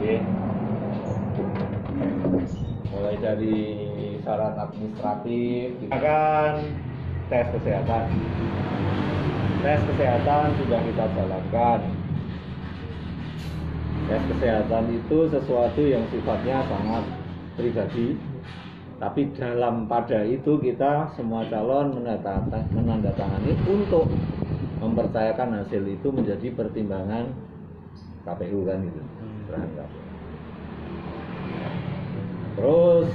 Oke. Mulai dari syarat administratif, kita akan tes kesehatan. Tes kesehatan sudah kita jalankan. Tes kesehatan itu sesuatu yang sifatnya sangat pribadi, tapi pada itu kita semua calon menandatangani untuk mempercayakan hasil itu menjadi pertimbangan KPU kan gitu. Terus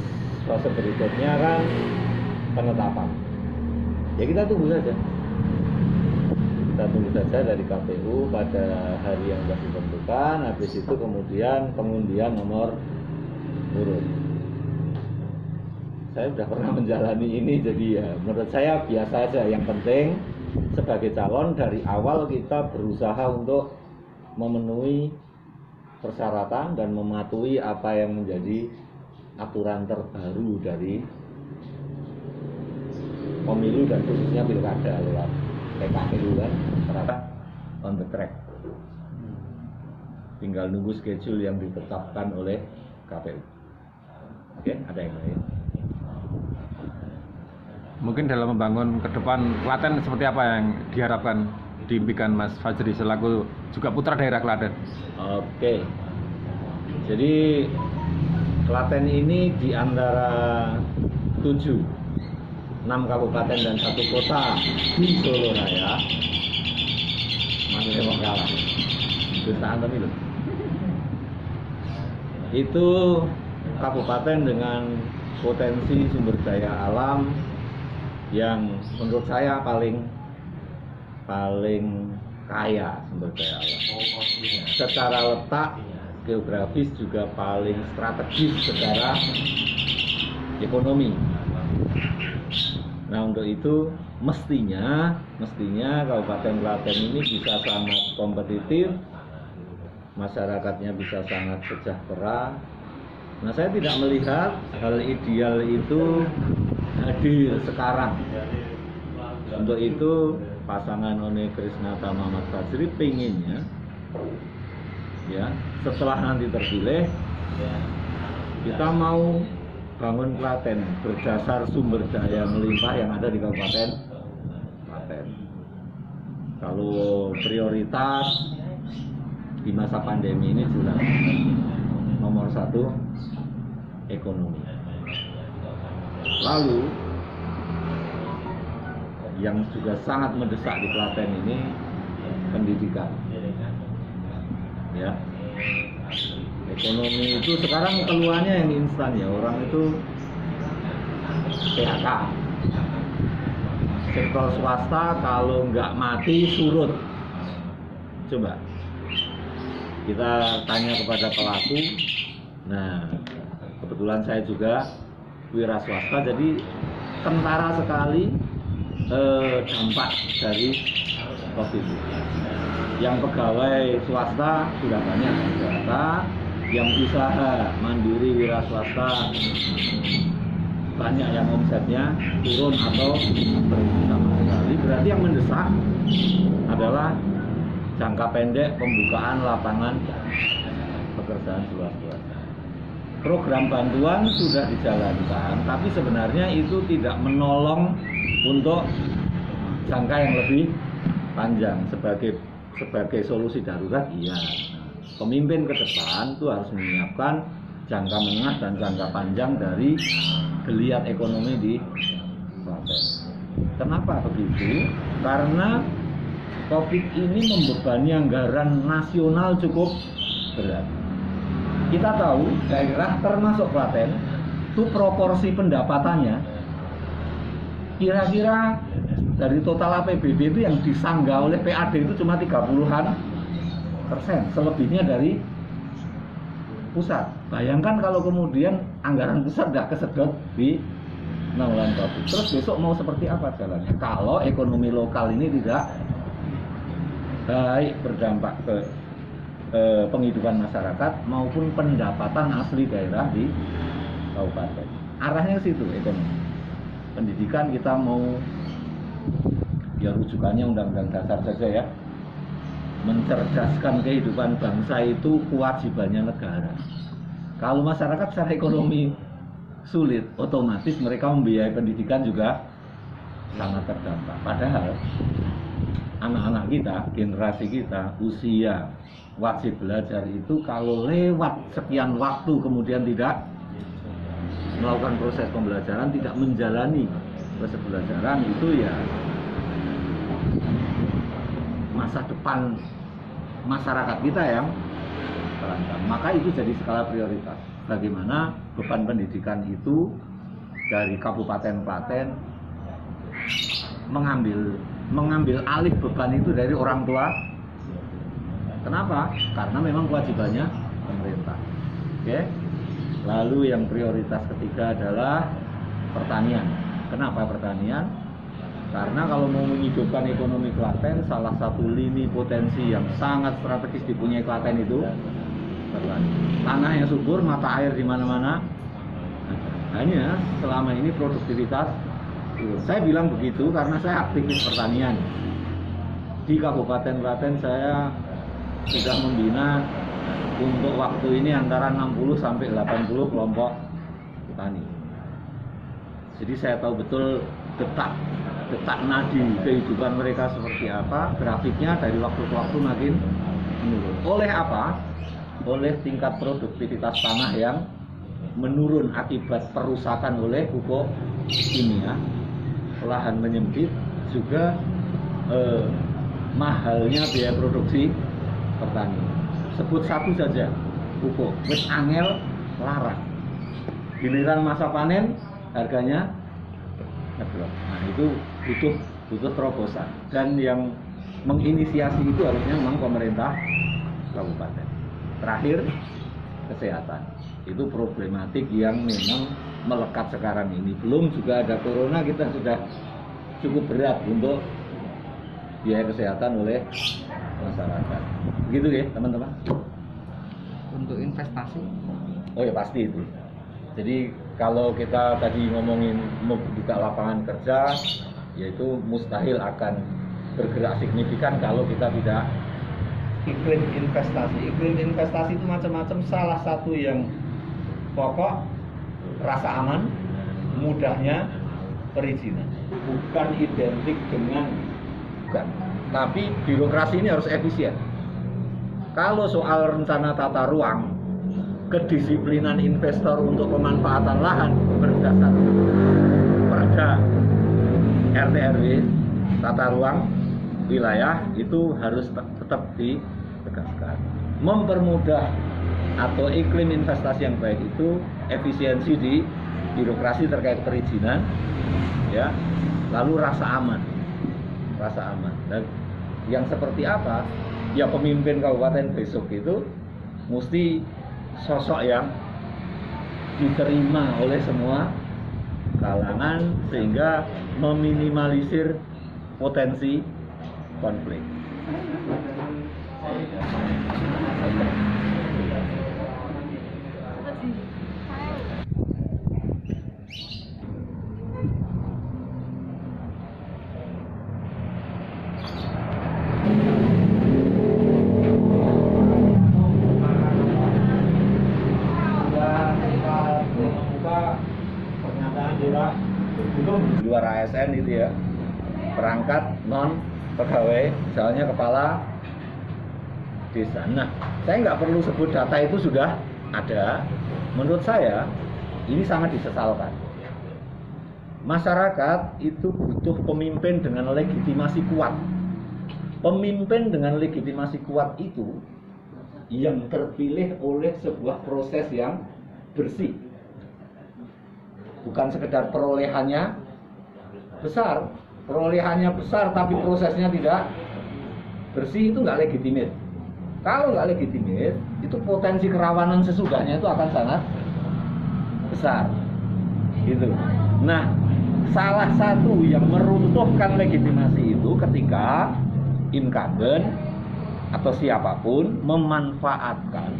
fase berikutnya kan penetapan. Ya kita tunggu saja. Kita tunggu saja dari KPU pada hari yang sudah ditentukan. Habis itu kemudian pengundian nomor urut. Saya sudah pernah menjalani ini, jadi ya menurut saya biasa saja. Yang penting sebagai calon dari awal kita berusaha untuk memenuhi persyaratan dan mematuhi apa yang menjadi aturan terbaru dari pemilu dan khususnya pilkada lewat PKPU kan, ternyata on the track. Tinggal nunggu schedule yang ditetapkan oleh KPU. Oke, ada yang lain? Mungkin dalam membangun ke depan Klaten seperti apa yang diharapkan diimpikan Mas Fajri selaku juga putra daerah Klaten? Oke, jadi Klaten ini di antara 6 kabupaten dan 1 kota di Solo Raya masih mau kalah. Jutaan tapi loh. Itu kabupaten dengan potensi sumber daya alam yang menurut saya paling kaya sumber daya alam. Secara letak geografis juga paling strategis secara ekonomi. Nah untuk itu mestinya Kabupaten Klaten ini bisa sangat kompetitif, masyarakatnya bisa sangat sejahtera. Nah saya tidak melihat hal ideal itu hadir sekarang. Untuk itu pasangan One Krisnata Muhammad Fajri pinginnya ya setelah nanti terpilih kita mau bangun Klaten berdasar sumber daya melimpah yang ada di Kabupaten Klaten. Kalau prioritas di masa pandemi ini jelas nomor 1 ekonomi. Lalu yang juga sangat mendesak di Klaten ini pendidikan. Ya. Ekonomi itu sekarang keluarnya yang instan ya, orang itu PHK. Sektor swasta kalau nggak mati surut. Coba kita tanya kepada pelaku. Nah, kebetulan saya juga wira swasta, jadi kentara sekali dampak dari COVID. Yang pegawai swasta sudah banyak data, yang usaha mandiri wira swasta banyak yang omsetnya turun atau berhenti sama sekali. Berarti yang mendesak adalah jangka pendek pembukaan lapangan pekerjaan luas-luas. Program bantuan sudah dijalankan, tapi sebenarnya itu tidak menolong untuk jangka yang lebih panjang. Sebagai solusi darurat, iya. Pemimpin ke depan itu harus menyiapkan jangka menengah dan jangka panjang dari geliat ekonomi di Klaten. Kenapa begitu? Karena COVID ini membebani anggaran nasional cukup berat. Kita tahu daerah termasuk Klaten itu proporsi pendapatannya kira-kira dari total APBD itu yang disanggah oleh PAD itu cuma 30-an%, selebihnya dari pusat. Bayangkan kalau kemudian anggaran pusat nggak kesedot di penanggulangan COVID. Terus besok mau seperti apa jalannya? Kalau ekonomi lokal ini tidak baik berdampak ke penghidupan masyarakat maupun pendapatan asli daerah di kabupaten. Arahnya ke situ ekonomi. Pendidikan kita mau, ya rujukannya Undang-Undang Dasar saja ya. mencerdaskan kehidupan bangsa itu kewajibannya negara. Kalau masyarakat secara ekonomi sulit, otomatis mereka membiayai pendidikan juga sangat terdampak. Padahal anak-anak kita, generasi kita, usia wajib belajar itu kalau lewat sekian waktu kemudian tidak melakukan proses pembelajaran, tidak menjalani proses pembelajaran, itu ya masa depan masyarakat kita yang terancam. Maka itu jadi skala prioritas. Bagaimana beban pendidikan itu dari kabupaten Klaten mengambil alih beban itu dari orang tua. Kenapa? Karena memang kewajibannya pemerintah. Oke. Lalu yang prioritas ketiga adalah pertanian. Kenapa pertanian? Karena kalau mau menghidupkan ekonomi Klaten, salah satu lini potensi yang sangat strategis dipunyai Klaten itu pertanian. Tanah yang subur, mata air di mana-mana. Hanya selama ini produktivitas. Saya bilang begitu karena saya aktivis pertanian. Di Kabupaten Klaten saya sudah membina untuk waktu ini antara 60 sampai 80 kelompok petani. Jadi saya tahu betul detak nadi kehidupan mereka seperti apa. Grafiknya dari waktu ke waktu makin menurun. Oleh apa? Oleh tingkat produktivitas tanah yang menurun akibat perusakan oleh pupuk kimia, lahan menyempit, juga mahalnya biaya produksi pertanian. Sebut satu saja, pupuk wis angel larang. Giliran masa panen harganya ngedrop. Nah, itu butuh terobosan, dan yang menginisiasi itu harusnya memang pemerintah kabupaten. Terakhir, kesehatan. Itu problematik yang memang melekat sekarang ini. Belum juga ada corona, kita sudah cukup berat untuk biaya kesehatan oleh masyarakat. Begitu ya teman-teman. Untuk investasi? Oh ya pasti itu. Jadi kalau kita tadi ngomongin membuka lapangan kerja, yaitu mustahil akan bergerak signifikan kalau kita tidak iklim investasi. Iklim investasi itu macam-macam. Salah satu yang pokok, rasa aman, mudahnya perizinan. Bukan identik dengan tapi birokrasi ini harus efisien. Kalau soal rencana tata ruang, kedisiplinan investor untuk pemanfaatan lahan berdasar perda RT/RW, tata ruang wilayah itu harus tetap ditegaskan. Mempermudah atau iklim investasi yang baik itu efisiensi di birokrasi terkait perizinan, ya, lalu rasa aman. Dan yang seperti apa? Ya pemimpin kabupaten besok itu mesti sosok yang diterima oleh semua kalangan sehingga meminimalisir potensi konflik. Di luar ASN itu ya, perangkat non pegawai, misalnya kepala desa. Nah, saya nggak perlu sebut data itu sudah ada. Menurut saya ini sangat disesalkan. Masyarakat itu butuh pemimpin dengan legitimasi kuat. Pemimpin dengan legitimasi kuat itu yang terpilih oleh sebuah proses yang bersih. Bukan sekedar perolehannya besar tapi prosesnya tidak bersih, itu nggak legitimate. Kalau nggak legitimate, itu potensi kerawanan sesudahnya itu akan sangat besar. Gitu. Nah, salah satu yang meruntuhkan legitimasi itu ketika incumbent atau siapapun memanfaatkan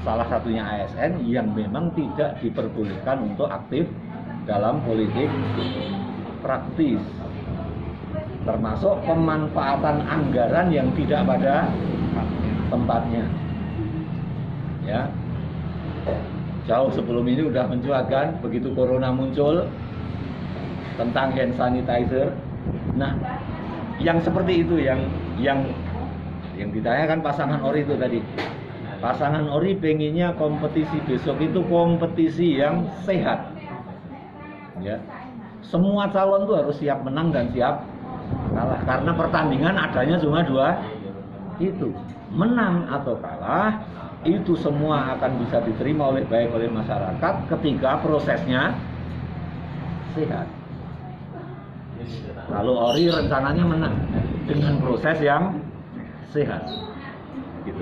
salah satunya ASN yang memang tidak diperbolehkan untuk aktif dalam politik praktis. termasuk pemanfaatan anggaran yang tidak pada tempatnya. Ya, jauh sebelum ini udah mencuatkan begitu corona muncul tentang hand sanitizer. Nah, yang seperti itu yang ditanyakan pasangan ori itu tadi. Pasangan ori pengennya kompetisi besok itu kompetisi yang sehat. Ya, semua calon tuh harus siap menang dan siap kalah, karena pertandingan adanya cuma dua itu, menang atau kalah. Itu semua akan bisa diterima baik oleh masyarakat ketika prosesnya sehat. Lalu ori rencananya menang dengan proses yang sehat gitu.